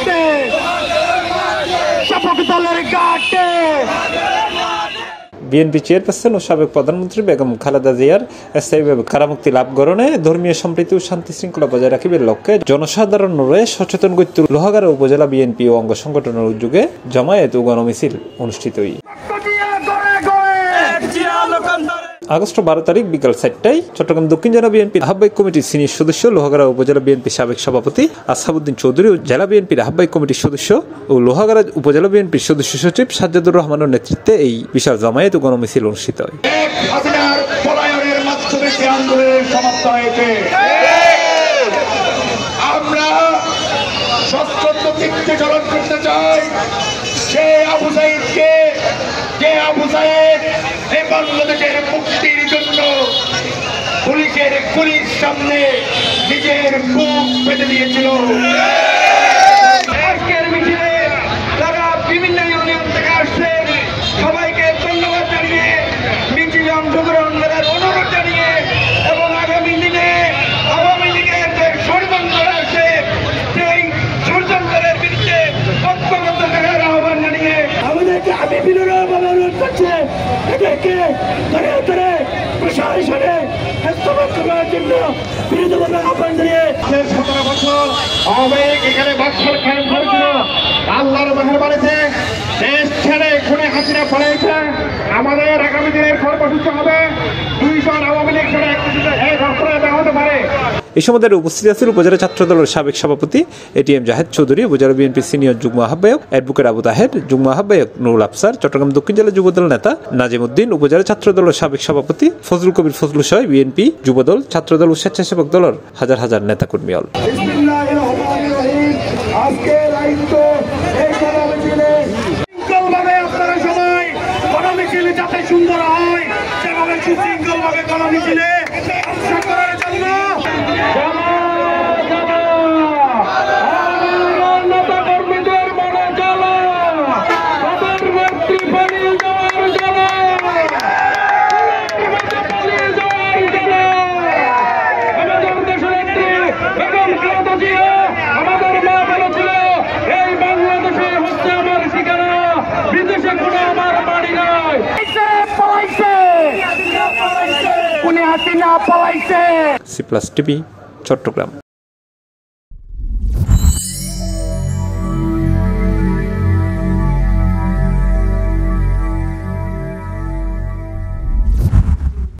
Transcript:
ঘাটে, শাপক দলের ঘাটে। বিএনপি চেয়ারপারসন ও সাবেক প্রধানমন্ত্রী বেগম খালেদা জিয়ার স্থায়ীভাবে কারামুক্তি লাভ করণে ধর্মীয় সম্প্রীতি ও শান্তি শৃঙ্খলা বজায় রাখিবার লক্ষ্যে জনসাধারণরে সচেতন করতে লোহাগাড়া উপজেলা বিএনপি ও অঙ্গ সংগঠনের উদ্যোগে জমায়েত ও গণমিছিল অনুষ্ঠিত হয়। আগস্ট 12 তারিখ বিকাল 4টায় চট্টগ্রাম দক্ষিণ জেলা বিএনপির আহ্বায়ক কমিটির সিনিয়র সদস্য লোহাগাড়া উপজেলা বিএনপির সাবেক সভাপতি আসহাবউদ্দিন চৌধুরী ও জেলা বিএনপির আহ্বায়ক কমিটির সদস্য ও লোহাগাড়া উপজেলা বিএনপির সদস্য সচিব সাজ্জাদুর রহমানের নেতৃত্বে এই বিশাল জমায়েত ও গণমিছিল অনুষ্ঠিত হয়। আমরা সশস্ত্র চিত্তে জ্বলন করতে চাই সে আবু সাঈদকে, যে আবু সাঈদ এই বাংলাদেশের মুক্তির জন্য পুলিশের গুলির সামনে নিজের বুক পেতে দিয়েছিল। আজকের মিছিলে তারা বিভিন্ন ইউনিয়ন থেকে আসছেন, সবাইকে ধন্যবাদ জানিয়ে মিছিলে অংশগ্রহণ করার অনুরোধ জানিয়ে এবং আগামী দিনে আওয়ামী লীগের যে ষড়যন্ত্র আছে সেই ষড়যন্ত্রের বিরুদ্ধে ঐক্যবদ্ধ থাকার আহ্বান জানিয়ে আমাদেরকে আমি বিনম্রভাবে অনুরোধ করছি এদেরকে ধরে ধরে প্রশাসনে হস্তক্ষেপ করার জন্য বিরোধীভাবে আহ্বান জানিয়ে 17 বছর আওয়ামী লীগ এখানে বাকশাল কায়েম করেছিল। আল্লাহর মেহেরবানিতে দেশ ছেড়ে খুনে হাসিনা পড়েছে। আমাদের আগামী দিনের কর্মসূচি হবে 2 জন আওয়ামী লীগ ছেড়ে এক রাষ্ট্রে দেওয়া হতে পারে। এই সময় উপস্থিত আছেন উপজেলা ছাত্র দলের সাবেক সভাপতি এটিএম জাহেদ চৌধুরী, উপজেলা বিএনপির সিনিয়র যুগ্ম আহ্বায়ক অ্যাডভোকেট আবু তাহের, যুগ্ম আহ্বায়ক নুরুল আফসার, চট্টগ্রাম দক্ষিণ জেলা যুবদল নেতা নাজিমউদ্দিন, উপজেলা ছাত্র দলের সাবেক সভাপতি ফজলুল কবির ফজলু সহ বিএনপি, যুবদল, ছাত্রদল ও স্বেচ্ছাসেবক দলের হাজার হাজার নেতাকর্মী। যাতে সুন্দর হয় সেভাবে সুশৃঙ্খলভাবে গণমিছিলে অংশ করার জন্য নেতাকর্মীদের মনে জ্বালা, তাদের নেত্রী পালিয়ে যাওয়ার জ্বালা, পালিয়ে যাওয়ার জ্বালা। আমাদের দেশের নেত্রী বেগম খালেদা জিয়া আমাদের মা বলেছিল এই বাংলাদেশে হচ্ছে আমার ঠিকানা, বিদেশে কোনো আমার বাড়ি নয়। C+ TV Chittagong.